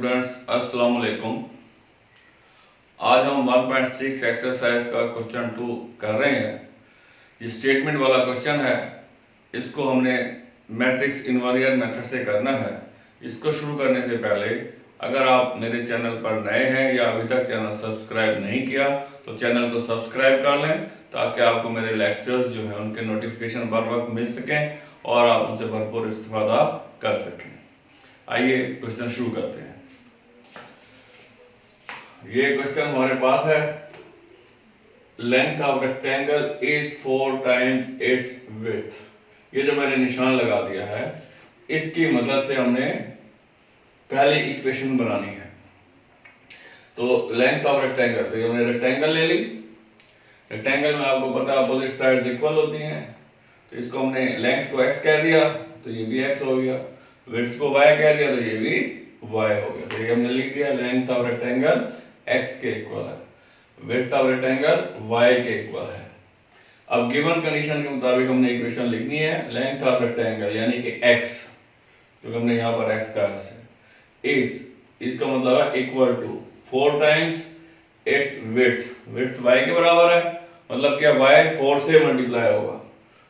Students, अस्सलाम वालेकुम। आज हम 1.6 एक्सरसाइज का क्वेश्चन 2 कर रहे हैं। ये स्टेटमेंट वाला क्वेश्चन है। इसको हमने मैट्रिक्स इन्वर्जन मेथड से करना है। इसको शुरू करने से पहले अगर आप मेरे चैनल पर नए हैं या अभी तक चैनल सब्सक्राइब नहीं किया तो चैनल को सब्सक्राइब कर लें ताकि आपको मेरे लेक्चर्स जो हैं उनके नोटिफिकेशन बर वक्त मिल सकें और आप उनसे भरपूर इस्तेफादा कर सकें। आइए क्वेश्चन शुरू करते हैं। ये क्वेश्चन हमारे पास है, length of rectangle is 4 times its width. ये जो मैंने निशान लगा दिया है इसकी मदद से हमने पहली इक्वेशन बनानी है। तो लेंथ ऑफ रेक्टेंगल, तो ये हमने रेक्टेंगल ले ली। रेक्टेंगल में आपको पता है अपोजिट साइड्स इक्वल होती हैं, तो इसको हमने लेंथ को x कह दिया तो ये भी x हो गया, विड्थ को y कह दिया तो ये भी y हो गया। तो ये हमने लिख दिया लेंथ ऑफ रेक्टेंगल x के इक्वल है, विड्थ ऑफ रेक्टेंगल y के इक्वल है। अब गिवन कंडीशन के मुताबिक हमने इक्वेशन लिखनी है लेंथ ऑफ रेक्टेंगल यानी कि x, क्योंकि हमने यहाँ पर x का है, इज, इसका मतलब है equal to 4 times its width. Width y के बराबर है, मतलब क्या y 4 से मल्टीप्लाई होगा।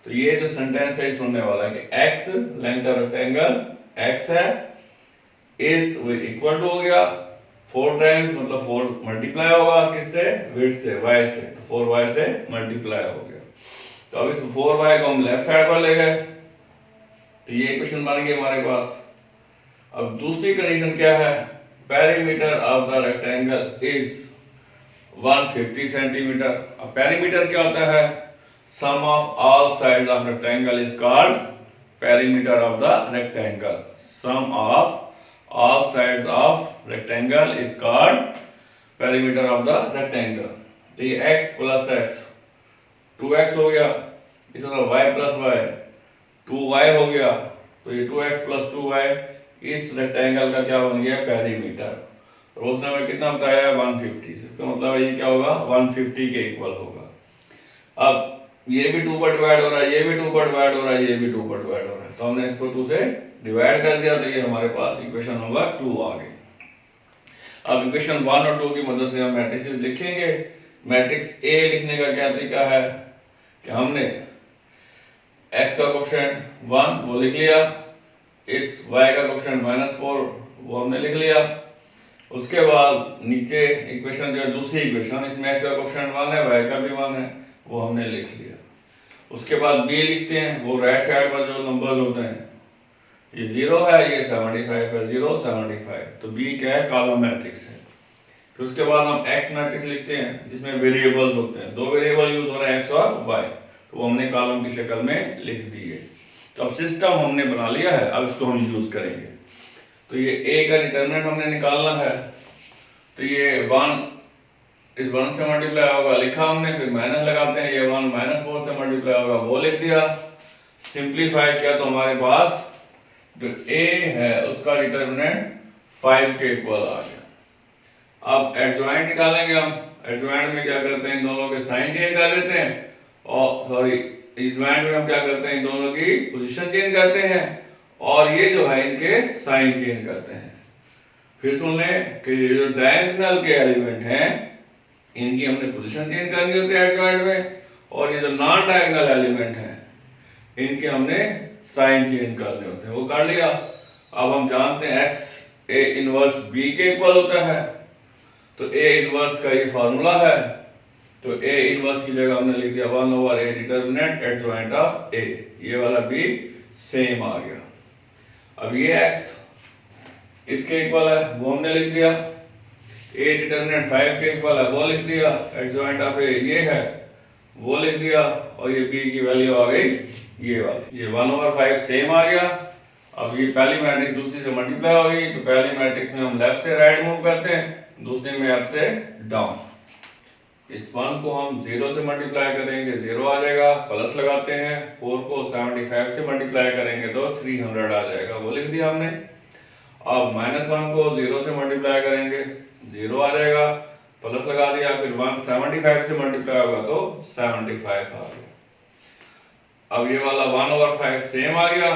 तो ये जो सेंटेंस है सुनने वाला है कि x length of rectangle x है, इज इक्वल टू हो गया 4 टाइम्स, मतलब 4 मल्टीप्लाई होगा किससे, विड्थ से, y से, तो 4y से मल्टीप्लाई हो गया। तो अब इस 4y को हम लेफ्ट साइड पर ले गए तो ये इक्वेशन बन गई हमारे पास। अब दूसरी कंडीशन क्या है, perimeter of the rectangle is 150 centimetre. अब पेरीमीटर क्या होता है, sum of all sides of rectangle is called perimeter of the rectangle. Sum of all sides of rectangle is called perimeter of the rectangle. तो ये x plus x 2x हो गया, इस तरह y plus y 2y हो गया, तो ये 2x plus 2y इस रेक्टेंगल का क्या बन गया, पेरीमीटर। और उसने हमें कितना बताया 150, इसका मतलब ये क्या होगा 150 के इक्वल होगा। अब ये भी 2 पर डिवाइड हो रहा है, ये भी 2 पर डिवाइड हो रहा है, ये भी 2 पर डिवाइड हो रहा है, तो हमने इसको 2 से डिवाइड कर दिया तो ये हमारे पास इक्वेशन नंबर 2 आ गई। अब इक्वेशन 1 और 2 की मदद से हम मैट्रिसेस लिखेंगे। मैट्रिक्स A लिखने का क्या तरीका है कि हमने x का कोएफिशिएंट 1 वो लिख लिया, इस y का कोएफिशिएंट -4 वो हमने लिख लिया। उसके बाद नीचे इक्वेशन जो है दूसरी इक्वेशन, इसमें x का कोएफिशिएंट 1 है, y का भी 1 है, वो हमने लिख लिया। उसके बाद b लिखते हैं, वो राइट साइड पर जो नंबर्स होते हैं, ये 0 है, ये 75 है, 0 75, तो b क्या है, कॉलम मैट्रिक्स है। फिर उसके बाद हम x मैट्रिक्स लिखते हैं जिसमें वेरिएबल्स होते हैं, 2 वेरिएबल यूज हो रहे हैं x और y, तो वो हमने कॉलम की शक्ल में लिख दिए। तो अब सिस्टम हमने बना लिया है, अब इसको हम यूज करेंगे। तो ये a का डिटरमिनेंट हमने निकालना है, तो ये 1 इस 1 से मल्टीप्लाई होगा लिखा हमने, फिर माइनस लगाते हैं, ये 1 -4 से मल्टीप्लाई होगा वो लिख दिया। सिंपलीफाई किया तो हमारे पास जो a है उसका डिटरमिनेंट 5 के इक्वल आ गया। अब एडजॉइंट निकालेंगे हम। एडजॉइंट में क्या करते हैं, इन दोनों के साइन चेंज कर देते हैं, और सॉरी एडजॉइंट में हम क्या करते हैं, इन दोनों की पोजीशन चेंज करते हैं और ये जो है इनके साइन चेंज करते हैं। फिर सुन लें कि जो डायगोनल के एलिमेंट हैं इनकी हमने पोजीशन चेंज करनी होती है एडजॉइंट में, और ये जो नॉन डायगोनल एलिमेंट हैं इनके हमने साइन चेंज करने होते हैं, वो कर लिया। अब हम जानते हैं x a इनवर्स b के इक्वल होता है, तो a इनवर्स का ये फार्मूला है, तो a इनवर्स की जगह हमने लिख दिया 1/a determinant adjoint of a, ये वाला भी सेम आ गया। अब ये x इसके इक्वल है वो हमने लिख दिया, a डिटरमिनेंट 5 के इक्वल है वो लिख दिया, एडजॉइंट ऑफ a ये है वो लिख दिया, और ये b की वैल्यू आ गई ये वाली, ये 1/5 सेम आ गया। अब ये पहली मैट्रिक्स दूसरी से मल्टीप्लाई हो गई, तो पहली मैट्रिक्स में हम लेफ्ट से राइट मूव करते हैं, दूसरी में अप से डाउन। इस 1 को हम 0 से मल्टीप्लाई करेंगे 0 आ जाएगा, प्लस लगाते हैं, 4 को 75 से मल्टीप्लाई करेंगे तो 300 आ जाएगा, वो लिख दिया हमने। अब -1 को 0 से मल्टीप्लाई करेंगे 0 आ जाएगा, प्लस लगा दिया, फिर 175 से मल्टीप्लाई होगा तो 75 आ गया। अब ये वाला 1/5 सेम आ गया,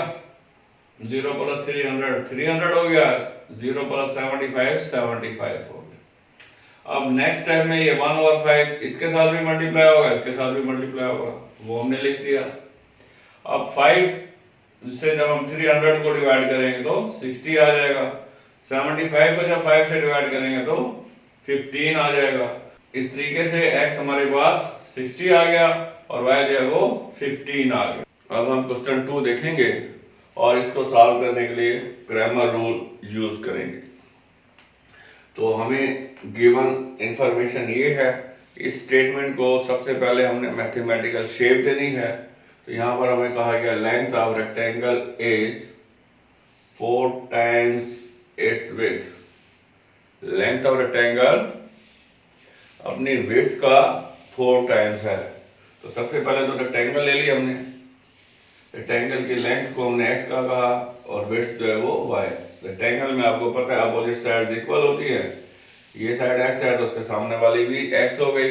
0 + 300 300 हो गया, 0 प्लस 75 75 हो गया। अब नेक्स्ट स्टेप में ये 1/5 इसके साथ भी मल्टीप्लाई होगा, इसके साथ भी मल्टीप्लाई होगा, वो हमने लिख दिया। अब 5 से जब हम 300 को डिवाइड करेंगे तो 60 आ जाएगा। 75 को जब 5 से डिवाइड करेंगे तो 15 आ जाएगा। इस तरीके से x हमारे पास 60 आ गया और y जो है वो 15 आ गया। अब हम क्वेश्चन 2 देखेंगे और इसको सॉल्व करने के लिए ग्रामर रूल यूज करेंगे। तो हमें गिवन इंफॉर्मेशन ये है, इस स्टेटमेंट को सबसे पहले हमने मैथमेटिकल शेप देनी है। तो यहाँ पर हमें कहा गया length of rectangle is 4 times its width. Length of rectangle अपनी विड्थ का 4 टाइम्स है। तो सबसे पहले तो रेक्टेंगल ले लिया हमने, रेक्टेंगल की लेंथ को हमने x का कहा और विड्थ जो है वो y। रेक्टेंगल में आपको पता है अपोजिट साइड्स इक्वल होती है, ये साइड x है तो उसके सामने वाली भी x हो गई,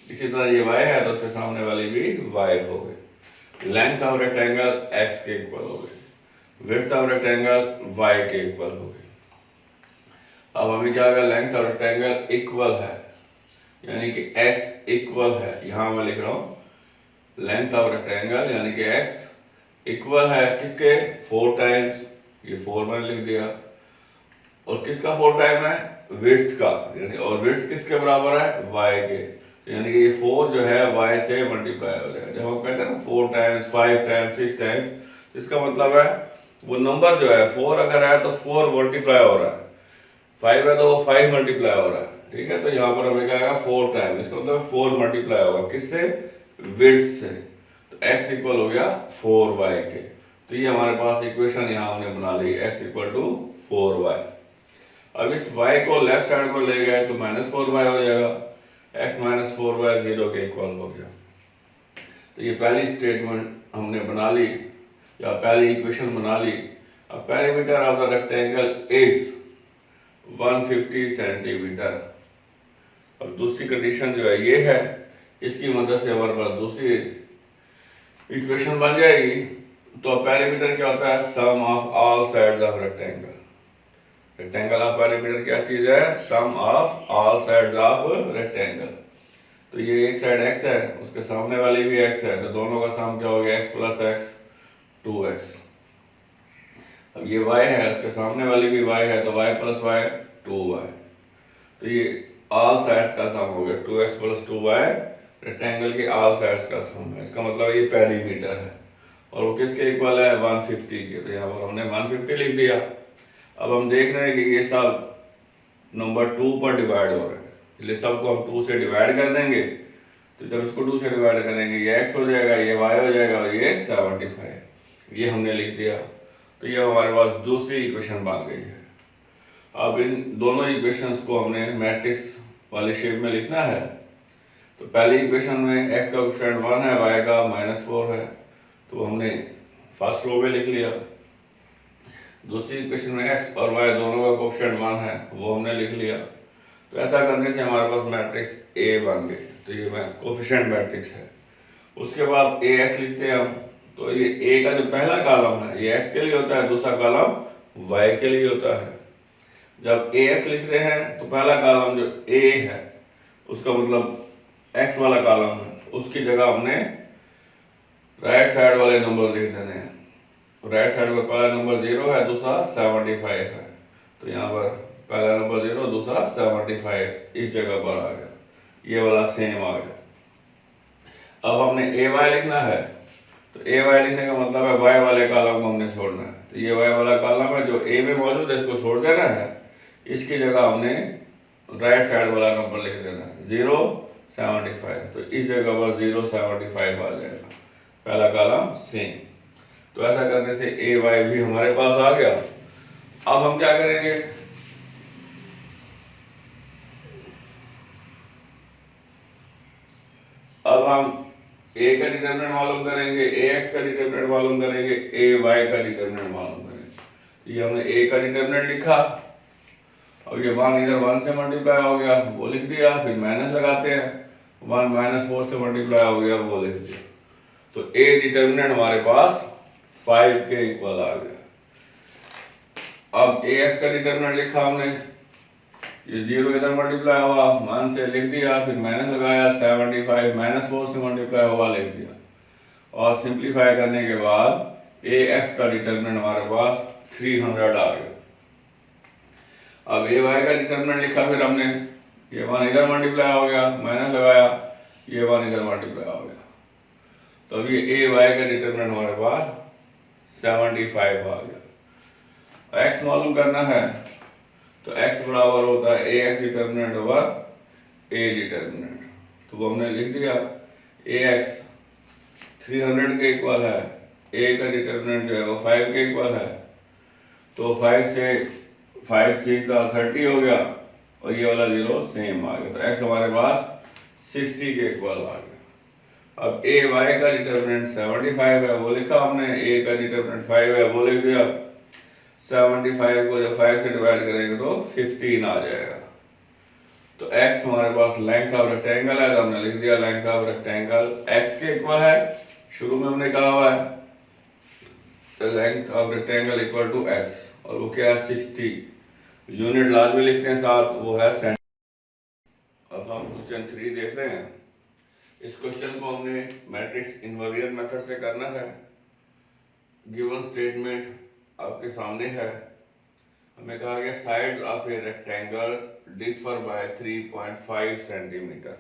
इसी तरह ये y है तो उसके सामने वाली भी y हो गई। लेंथ ऑफ रेक्टेंगल x के इक्वल हो गई, विड्थ ऑफ रेक्टेंगल y के इक्वल हो गई। अब हमें क्या होगा, लेंथ ऑफ रेक्टेंगल इक्वल है यानी कि x इक्वल है, यहां मैं लिख रहा हूं लेंथ ऑफ रेक्टेंगल यानी कि x इक्वल है किसके, 4 टाइम्स, ये 4 मैंने लिख दिया, और किसका 4 टाइम है, विड्थ का, यानी और विड्थ किसके बराबर है, y के, यानी कि ये 4 जो है y से मल्टीप्लाई हो जाएगा। जब हम कहते हैं ना 4 टाइम्स 5 टाइम्स 6 टाइम्स, इसका मतलब है वो नंबर जो है 4 अगर है तो 4 मल्टीप्लाई हो रहा है, 5 है तो वो 5 मल्टीप्लाई हो रहा है, ठीक है। तो यहाँ पर हमें क्या आएगा 4 टाइम, इसका मतलब 4 मल्टीप्लाई होगा किससे, विड्थ से, तो x इक्वल हो गया 4y के। तो ये हमारे पास इक्वेशन यहाँ हमने बना ली, x इक्वल टू 4y। अब इस y को लेफ्ट साइड पर ले गए तो -4y हो जाएगा, x माइनस 4y 0 के इक्वल हो गया। तो ये पहली स्टेटमेंट हमने बना ली या पहली इक्वेशन बना ली। अब perimeter of the rectangle is 150 centimetre. और दूसरी कंडीशन जो है ये है, इसकी मदद से हमारे पास दूसरी इक्वेशन बन जाएगी। तो पेरीमीटर क्या होता है, sum of all sides of rectangle. Rectangle of perimeter क्या चीज है, sum of all sides of rectangle. तो ये एक साइड x है, उसके सामने वाली भी x है, तो दोनों का सम क्या हो गया, x प्लस x 2x। अब ये y है, उसके सामने वाली भी y है, तो y प्लस y 2y। तो ये ऑल साइड्स का सम हो गया 2x प्लस 2y, रेक्टेंगल की ऑल साइड्स का सम है। इसका मतलब ये पेरीमीटर है और वो किसके इक्वल है, 150 के। तो यहाँ पर हमने 150 लिख दिया। अब हम देख रहे हैं कि ये सब नंबर 2 पर डिवाइड हो रहे हैं, इसलिए सबको हम 2 से डिवाइड कर देंगे। तो जब इसको 2 से डिवाइड करेंगे ये x हो जाएगा, ये y हो जाएगा और ये 75, ये हमने लिख दिया। तो ये हमारे पास दूसरी इक्वेशन बन गई है। अब इन दोनों इक्वेशंस को हमने मैट्रिक्स वाली शेप में लिखना है। तो पहली इक्वेशन में x का कोएफिशिएंट 1 है, y का -4 है, तो हमने फर्स्ट रो में लिख लिया। दूसरी इक्वेशन में x और y दोनों का कोएफिशिएंट 1 है, वो हमने लिख लिया। तो ऐसा करने से हमारे पास मैट्रिक्स A बन गई। तो ये कोएफिशिएंट मैट्रिक्स है। उसके बाद AX लिखते हैं हम। तो ये A का जो पहला कॉलम है ये x के लिए होता है, दूसरा कॉलम y के लिए होता है। जब AX लिख रहे हैं तो पहला कॉलम जो A है उसका मतलब x वाला कॉलम है, उसकी जगह हमने राइट साइड वाले नंबर लिख देने हैं। राइट साइड पर पहला नंबर 0 है, दूसरा 75 है, तो यहाँ पर पहला नंबर 0, दूसरा 75 इस जगह पर आ गया, ये वाला सेम आ गया। अब हमने AY लिखना है, तो AY लिखने का मतलब है y वाले कॉलम को हमने छोड़ना है। तो ये y वाला कॉलम है जो A में मौजूद है, इसको छोड़ देना है, इसकी जगह हमने राइट साइड वाला नंबर लिख देना है 0 75। तो इस जगह पर 0 75 आ जाएगा, पहला कॉलम सेम। तो ऐसा करने से AY भी हमारे पास आ गया। अब हम क्या करेंगे, अब हम A का डिटरमिनेंट मालूम करेंगे, AX का डिटरमिनेंट मालूम करेंगे, AY का डिटरमिनेंट मालूम करेंगे। ये हमने A का डिटरमिनेंट लिखा, अब ये 1 इधर 1 से मल्टीप्लाई हो गया, वो लिख दिया, फिर माइनस लगाते हैं, 1 -4 से मल्टीप्लाई हो गया, वो लिख दिया। तो A डिटरमिनेंट हमारे पास 5 के इक्वल आ गया। अब ए एक्स का डिटरमिनेंट लिखा हमने, ये 0 इधर मल्टीप्लाई हुआ, 1 से लिख दिया, फिर माइनस लगाया, 75 माइनस 4 से मल्टीप्लाई हुआ, लिख दिया, और सिंप्लीफाई करने के बाद ए एक्स का डिटरमिनेंट हमारे पास 300 आ गया। अब ए वाई का डिटरमिनेंट लिखा, फिर हमने ये 1 इधर मल्टीप्लाई हो गया, माइनस लगाया, ये 1 इधर मल्टीप्लाई हो गया, तो अब ये ए वाई का डिटरमिनेंट हमारे पास 75 आ गया। एक्स मालूम करना है, तो x बराबर होता है ए x determinant over A determinant, तो वो हमने लिख दिया ए एक्स 300 के इक्वल है, ए का डिटरमिनेंट जो है वो 5 के इक्वल है, तो 5 से 5 6 30 हो गया, और ये वाला 0 सेम आ गया, तो x हमारे पास 60 के इक्वल आ गया। अब ए वाई का डिटरमिनेंट 75 है, वो लिखा हमने, ए का डिटरमिनेंट 5 है, वो लिख दिया। 75 को जब 5 से डिवाइड करेंगे तो 15 आ जाएगा। तो x हमारे पास लेंथ ऑफ रेक्टेंगल है, तो हमने लिख दिया लेंथ ऑफ रेक्टेंगल x के इक्वल है, शुरू में हमने कहा हुआ है length of rectangle equal to x, और वो क्या है 60, यूनिट लार्ज में लिखते हैं साथ, वो है सेंटीमीटर। अब हम क्वेश्चन 3 देख रहे हैं। इस क्वेश्चन को हमने मैट्रिक्स इनवर्जन मेथड से करना है। गिवन स्टेटमेंट आपके सामने है, हमें कहा गया sides of a rectangle differ by 3.5 centimetre.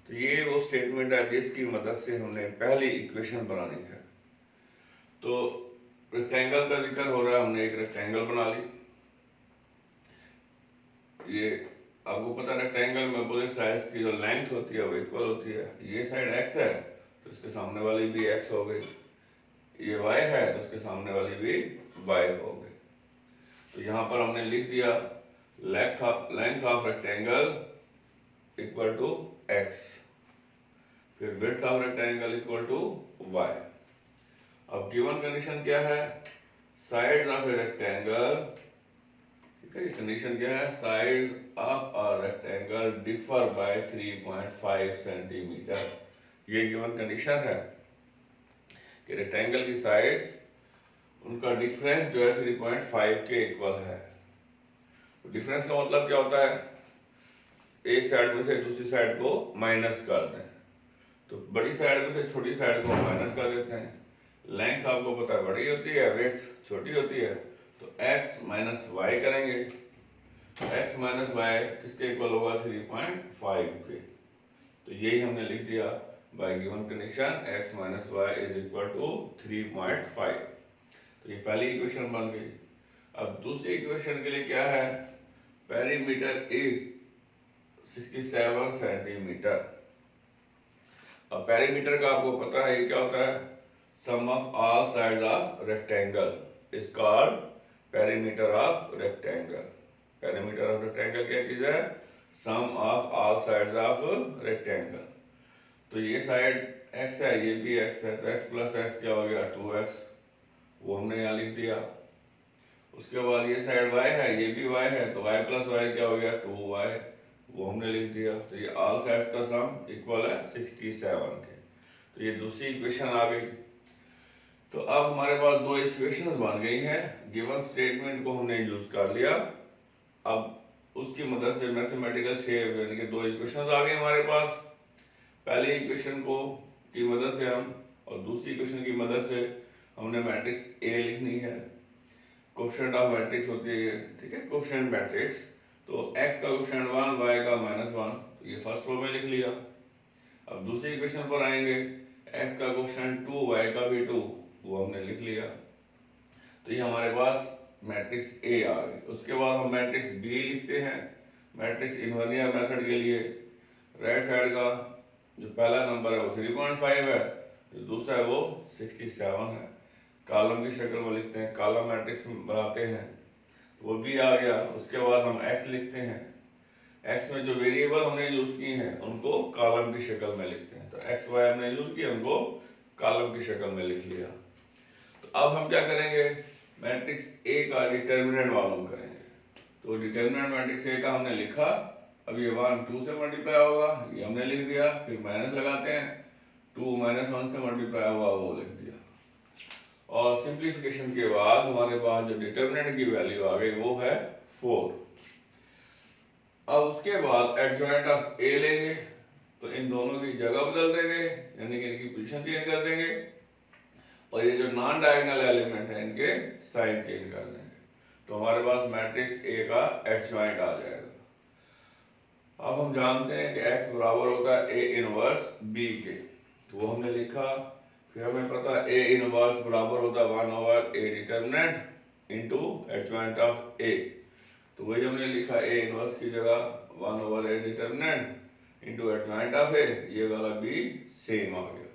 तो ये वो स्टेटमेंट है जिसकी मदद से हमने पहली इक्वेशन बनानी है। तो रेक्टेंगल का जिक्र हो रहा है, हमने एक रेक्टेंगल बना ली। ये आपको पता है रेक्टेंगल में अपोजिट साइड्स की जो लेंथ होती है वो इक्वल होती है। ये साइड x है तो इसके सामने वाली भी x हो गई, ये y है तो इसके सामने वाली भी y हो गई। तो यहाँ पर हमने लिख दिया length of rectangle equal to x, फिर width of rectangle equal to y। अब गिवन कंडीशन क्या है, साइड्स ऑफ ए रेक्टेंगल, ठीक है, कंडीशन क्या है, sides of a rectangle differ by 3.5 centimetre. ये गिवन कंडीशन है कि रेक्टेंगल की साइड्स, उनका डिफरेंस जो है 3.5 के इक्वल है। तो डिफरेंस का मतलब क्या होता है, एक साइड में से दूसरी साइड को माइनस कर दें, तो बड़ी साइड में से छोटी साइड को माइनस कर देते हैं। लेंथ आपको पता है बड़ी होती है, विड्थ छोटी होती है, तो x माइनस वाई करेंगे, तो x माइनस वाई किसके इक्वल होगा 3.5 के। तो यही हमने लिख दिया by given condition x minus y is equal to 3.5। तो ये पहली इक्वेशन बन गई। अब दूसरी इक्वेशन के लिए क्या है, पेरीमीटर इज 67 सेंटीमीटर। अब पेरीमीटर का आपको पता है ये क्या होता है, sum of all sides of rectangle is called perimeter of rectangle. Perimeter of rectangle क्या चीज है, sum of all sides of rectangle. तो ये साइड x है, ये भी x है, तो x प्लस x क्या हो गया 2x, वो हमने यहाँ लिख दिया। उसके बाद ये साइड y है, ये भी y है, तो y प्लस y क्या हो गया 2y, वो हमने लिख दिया। तो ये ऑल साइड्स का सम इक्वल है 67 के। तो ये दूसरी इक्वेशन आ गई। तो अब हमारे पास दो इक्वेशन बन गई हैं, गिवन स्टेटमेंट को हमने यूज कर लिया। अब उसकी मदद से मैथमेटिकल शेप यानी कि दो इक्वेशन आ गए हमारे पास। पहली इक्वेशन को की मदद से हम, और दूसरी इक्वेशन की मदद से हमने मैट्रिक्स ए लिखनी है। कोएफिशिएंट ऑफ मैट्रिक्स होती है, ठीक है, कोएफिशिएंट मैट्रिक्स। तो x का कोएफिशिएंट 1, y का -1, तो ये फर्स्ट रो में लिख लिया। अब दूसरी इक्वेशन पर आएंगे, x का कोएफिशिएंट 2, y का भी 2, वो हमने लिख लिया। तो ये हमारे पास मैट्रिक्स A आ गई। उसके बाद हम मैट्रिक्स B लिखते हैं। मैट्रिक्स इन्वर्नियर मेथड के लिए राइट साइड का जो पहला नंबर है वो 3.5 है, जो दूसरा है वो 67 है। कॉलम की शक्ल में लिखते हैं, कॉलम मैट्रिक्स बनाते हैं, तो वो भी आ गया। उसके बाद हम x लिखते हैं, x में जो वेरिएबल हमने यूज किए हैं उनको कॉलम की शक्ल में लिखते हैं। तो x y हमने यूज किया, उनको कॉलम की शक्ल में लिख लिया। तो अब हम क्या करेंगे, मैट्रिक्स A का डिटर्मिनेंट मालूम करेंगे। तो डिटर्मिनेंट मैट्रिक्स A का हमने लिखा। अब ये 1 2 से मल्टीप्लाई होगा, ये हमने लिख दिया। फिर माइनस लगाते हैं, 2 - 1 से मल्टीप्लाई हुआ, वो लिख दिया। और सिंप्लीफिकेशन के बाद हमारे पास जो डिटरमिनेंट की वैल्यू आ गई वो है 4। अब उसके बाद एडजॉइंट ऑफ ए लेंगे, तो इन दोनों की जगह बदल देंगे, यानी कि इनकी पोजीशन चेंज कर देंगे, और ये जो नॉन डायगोनल एलिमेंट है इनके साइन चेंज कर देंगे, तो हमारे पास मैट्रिक्स ए का एडजॉइंट आ जाएगा। अब हम जानते हैं कि x बराबर होता है ए इनवर्स b के, तो वो हमने लिखा। फिर हमें पता है ए इनवर्स बराबर होता है 1 over A determinant into adjoint of A, तो वही हमने लिखा ए इनवर्स की जगह 1 over A determinant into adjoint of A, ये वाला b सेम आ गया।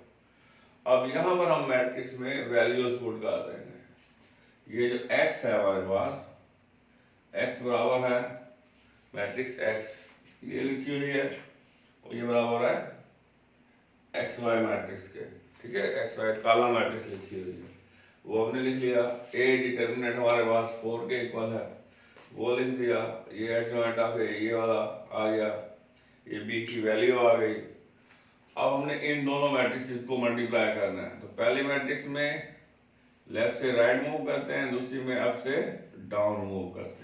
अब यहाँ पर हम मैट्रिक्स में वैल्यूज पुट कर देंगे। ये जो x है हमारे पास, x बराबर है मैट्रिक्स x, ये लिखी हुई है, और ये बराबर है एक्स वाई मैट्रिक्स के, ठीक है, एक्स वाई कॉलम मैट्रिक्स लिखी हुई है, वो हमने लिख लिया। ए डिटरमिनेंट हमारे पास 4 के इक्वल है, वो लिख दिया। ये एडजॉइंट ऑफ ए ये वाला आ गया, ये बी की वैल्यू आ गई। अब हमने इन दोनों मैट्रिक्स को मल्टीप्लाई करना है, तो पहली मैट्रिक्स में लेफ्ट से राइट मूव करते हैं, दूसरी में अप से डाउन मूव करते हैं।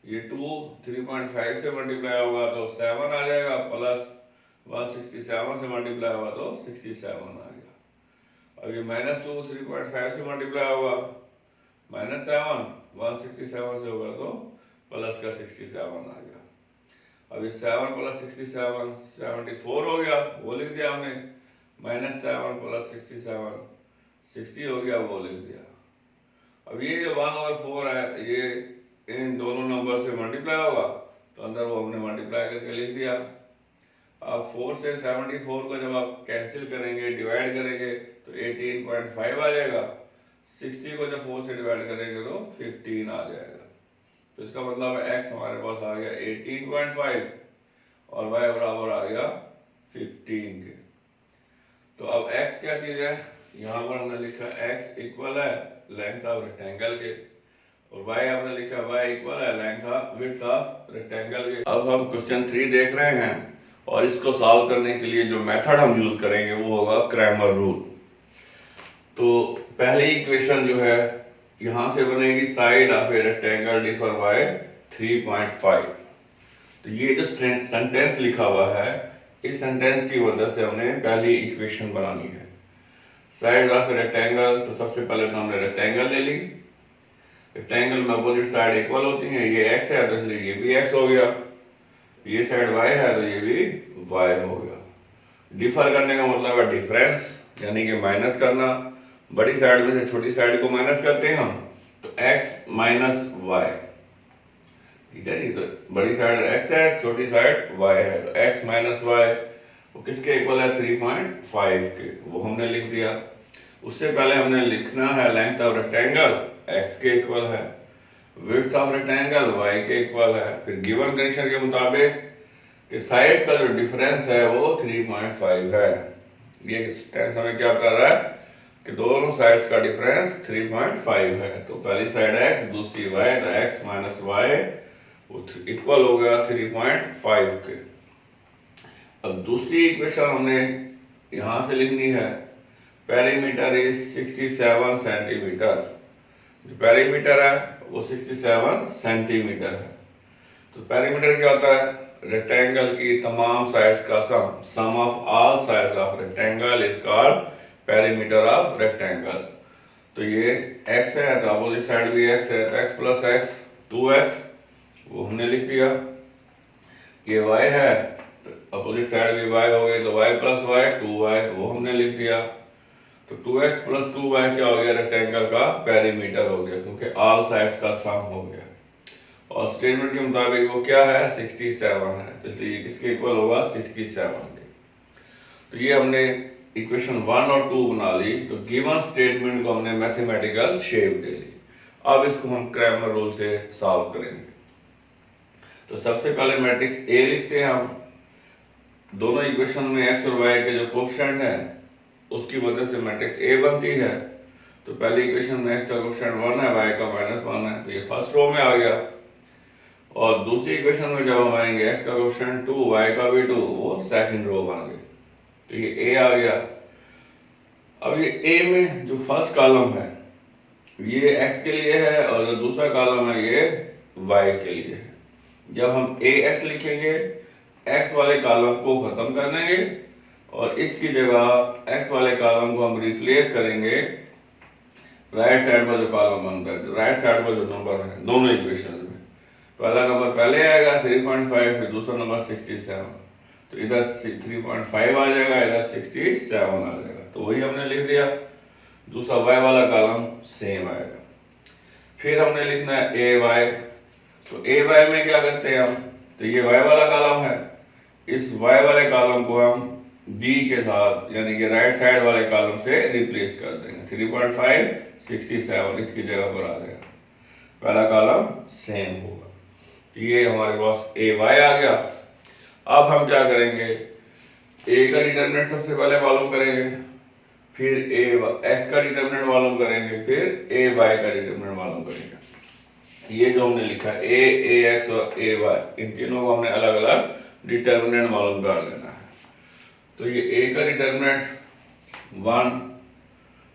ये 2 3.5 से मल्टीप्लाई होगा तो 7 आ जाएगा, प्लस 167 से मल्टीप्लाई होगा तो 67 आ गया। अब ये -2 3.5 से मल्टीप्लाई होगा, -7 167 से होगा तो प्लस का 67 आ गया। अब ये 7 प्लस 67 74 हो गया, वो लिख दिया हमने। -7 प्लस 67 60 हो गया, वो लिख दिया। अब ये जो 1/4 है ये इन दोनों नंबर से मल्टीप्लाई होगा, तो अंदर वो हमने मल्टीप्लाई करके लिख दिया। अब 4 से 74 को जब आप कैंसिल करेंगे, डिवाइड करेंगे, तो 18.5 आ जाएगा। 60 को जब 4 से डिवाइड करेंगे तो 15 आ जाएगा। तो इसका मतलब है x हमारे पास आ गया 18.5 और y बराबर आ गया 15 के। तो अब x क्या चीज है, यहाँ पर हमने लिखा x इक्वल है लेंथ ऑफ रेक्टेंगल के, और y हमने लिखा y इक्वल है length of width of rectangle के। अब हम क्वेश्चन 3 देख रहे हैं, और इसको सॉल्व करने के लिए जो मेथड हम यूज करेंगे वो होगा क्रैमर रूल। तो पहली इक्वेशन जो है यहाँ से बनेगी, side of a rectangle differ by 3.5। तो ये जो सेंटेंस लिखा हुआ है, इस सेंटेंस की वजह से हमने पहली इक्वेशन बनानी है। साइड ऑफ ए रेक्टेंगल, तो सबसे पहले तो हमने रेक्टेंगल ले ली। रेक्टेंगल में अपोजिट साइड इक्वल होती हैं, ये x है तो इसलिए ये भी x हो गया, ये साइड y है तो ये भी y हो गया। डिफर करने का मतलब है डिफरेंस, यानी कि माइनस करना। बड़ी साइड में से छोटी साइड को माइनस करते हैं हम, तो x माइनस y, ठीक है जी। तो बड़ी साइड x है, छोटी साइड y है, तो x माइनस y वो किसके इक्वल है 3.5 के, वो हमने लिख दिया। उससे पहले हमने लिखना है लेंथ ऑफ रेक्टेंगल x के इक्वल है, विड्थ ऑफ रेक्टेंगल y के इक्वल है। फिर गिवन कंडीशन के मुताबिक कि साइड्स का जो डिफरेंस है वो 3.5 है। ये टेंस हमें क्या बता रहा है कि दोनों साइड्स का डिफरेंस 3.5 है। तो पहली साइड x दूसरी y, तो x माइनस y वो इक्वल हो गया 3.5 के। अब दूसरी इक्वेशन हमने यहां से लिखनी है, पेरीमीटर इज 67 सेंटीमीटर। जो पेरीमीटर है वो 67 सेंटीमीटर है। तो पेरीमीटर क्या होता है, रेक्टेंगल की तमाम साइड्स का sum of all sides of rectangle is called perimeter of rectangle. तो ये x है तो अपोजिट साइड भी x है, तो x प्लस x 2x वो हमने लिख दिया। ये y है तो अपोजिट साइड भी y हो गई, तो y प्लस y 2y वो हमने लिख दिया। तो 2x प्लस 2y क्या हो गया, रेक्टेंगल का पेरीमीटर हो गया, क्योंकि ऑल साइड्स का सम हो गया। और स्टेटमेंट के मुताबिक वो क्या है 67 है, तो इसलिए किसके इक्वल होगा 67 के। तो ये हमने इक्वेशन 1 और 2 बना ली। तो गिवन स्टेटमेंट को हमने मैथमेटिकल शेप दे ली। अब इसको हम क्रैमर रूल से सॉल्व करेंगे। तो सबसे पहले मैट्रिक्स A लिखते हैं हम। दोनों इक्वेशन में x और y के जो कोएफिशिएंट है उसकी वजह से मैट्रिक्स A बनती है। तो पहली इक्वेशन में x का कोएफिशिएंट 1 है, y का -1 है, तो ये फर्स्ट रो में आ गया। और दूसरी इक्वेशन में जब हम आएंगे x का कोएफिशिएंट 2, y का भी 2, वो सेकंड रो बन गई। तो ये A आ गया। अब ये ए में जो फर्स्ट कॉलम है ये x के लिए है और जो दूसरा कॉलम है ये y के लिए है। जब हम ax लिखेंगे x वाले कॉलम को खत्म कर देंगे और इसकी जगह x वाले कॉलम को हम रिप्लेस करेंगे राइट साइड पर जो कॉलम बनता है, राइट साइड पर जो नंबर है दोनों इक्वेशन में, पहला नंबर पहले आएगा 3.5, फिर दूसरा नंबर 67, तो इधर 3.5 आ जाएगा, इधर 67 आ जाएगा, तो वही हमने लिख दिया। दूसरा y वाला कॉलम सेम आएगा। फिर हमने लिखना है ए वाई, तो ए वाई में क्या करते हैं हम, तो ये y वाला कॉलम है, इस y वाले कॉलम को हम d के साथ यानी कि राइट साइड वाले कॉलम से रिप्लेस कर देंगे। 3.5 67 इसकी जगह पर आ जाएगा, पहला कॉलम सेम होगा। तो ये हमारे पास ए वाई आ गया। अब हम क्या करेंगे, ए का डिटरमिनेंट सबसे पहले मालूम करेंगे, फिर ए एक्स का डिटरमिनेंट मालूम करेंगे, फिर ए वाई का डिटरमिनेंट मालूम करेंगे। ये जो हमने लिखा है ए एक्स और ए वाई, इन तीनों को हमने अलग अलग डिटरमिनेंट मालूम कर लेना है। तो ये ए का डिटरमिनेंट 1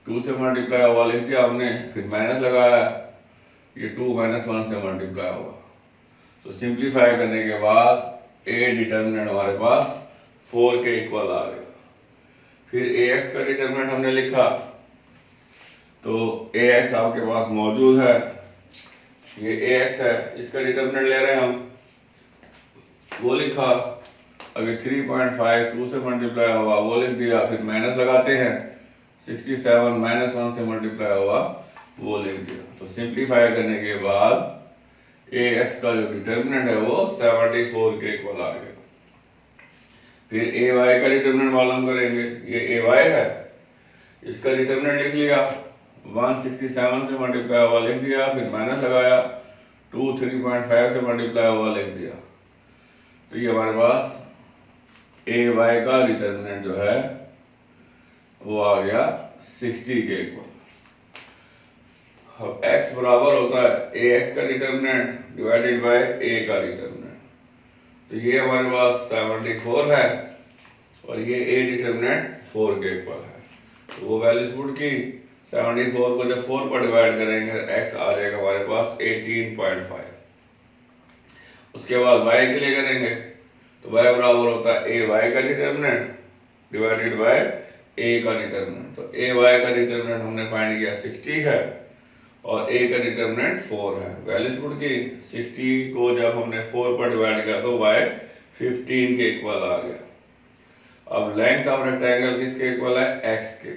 2 से मल्टीप्लाई हुआ लिख दिया हमने, फिर माइनस लगाया, ये 2 - 1 से मल्टीप्लाई हुआ। तो सिंप्लीफाई करने के बाद ए डिटरमिनेंट हमारे पास 4 के इक्वल आ गया। फिर ए एक्स का डिटरमिनेंट हमने लिखा, तो ए एक्स आपके पास मौजूद है, ये ए एक्स है, इसका डिटरमिनेंट ले रहे हैं हम, वो लिखा। अभी 3.5 2 से मल्टीप्लाई हुआ वो लिख दिया, फिर माइनस लगाते हैं, 67 -1 से मल्टीप्लाई हुआ वो लिख दिया। तो सिंप्लीफाई करने के बाद ए एक्स का जो डिटरमिनेंट है वो 74 के इक्वल आ गया। फिर ए वाई का डिटरमिनेंट मालूम करेंगे, ये ए वाई है, इसका डिटरमिनेंट लिख लिया, 167 से मल्टीप्लाई हुआ लिख दिया, फिर माइनस लगाया, 2 3.5 से मल्टीप्लाई हुआ लिख दिया। तो ये हमारे पास ए वाई का डिटरमिनेंट जो है वो आ गया 60 के इक्वल। अब x बराबर होता है ए एक्स का डिटरमिनेंट डिवाइडेड बाय ए का डिटरमिनेंट। तो ये हमारे पास 74 है और ये ए डिटरमिनेंट 4 के इक्वल है। तो वो वैल्यूज पुट की, 74 को जब 4 पर डिवाइड करेंगे x आ जाएगा हमारे पास 18.5। उसके बाद y के लिए करेंगे, तो y बराबर होता है ए वाई का डिटरमिनेंट डिवाइडेड बाय ए का डिटरमिनेंट। तो ए वाई का डिटरमिनेंट हमने फाइंड किया 60 है और ए का डिटरमिनेंट 4 है। वैल्यूज पुट की, 60 को जब हमने 4 पर डिवाइड किया तो y 15 के इक्वल आ गया। अब लेंथ ऑफ रेक्टेंगल किसके इक्वल है, x के।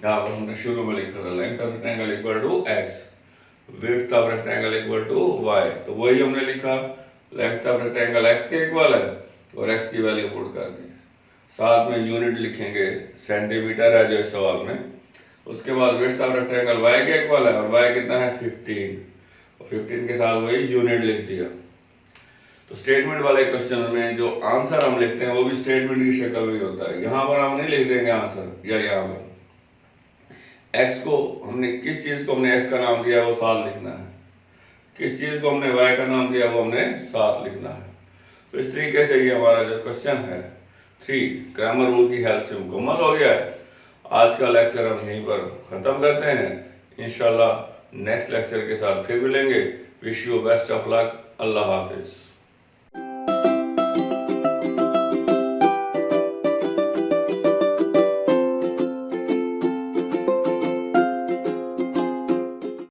यहाँ पर हमने शुरू में लिखा था length of rectangle equal to x, width of rectangle equal to y। तो वही हमने लिखा, लेंथ ऑफ रेक्टेंगल x के इक्वल है और x की वैल्यू पुट कर दी। साथ में यूनिट लिखेंगे, सेंटीमीटर है जो इस सवाल में। उसके बाद विड्थ ऑफ रेक्टेंगल y के इक्वल है और y कितना है 15, और 15 के साथ वही यूनिट लिख दिया। तो स्टेटमेंट वाले क्वेश्चन में जो आंसर हम लिखते हैं वो भी स्टेटमेंट की शक्ल में होता है। यहाँ पर हम नहीं लिख देंगे आंसर, या यहाँ पर x को हमने किस चीज को हमने x का नाम दिया वो 7 लिखना है, किस चीज को हमने y का नाम दिया वो हमने 7 लिखना है। तो इस तरीके से ये हमारा जो क्वेश्चन है 3 ग्रामर रूल की हेल्प से मुकम्मल हो गया है। आज का लेक्चर हम यहीं पर ख़त्म करते हैं। इंशाल्लाह नेक्स्ट लेक्चर के साथ फिर मिलेंगे। Wish you best of luck. अल्लाह हाफिज़।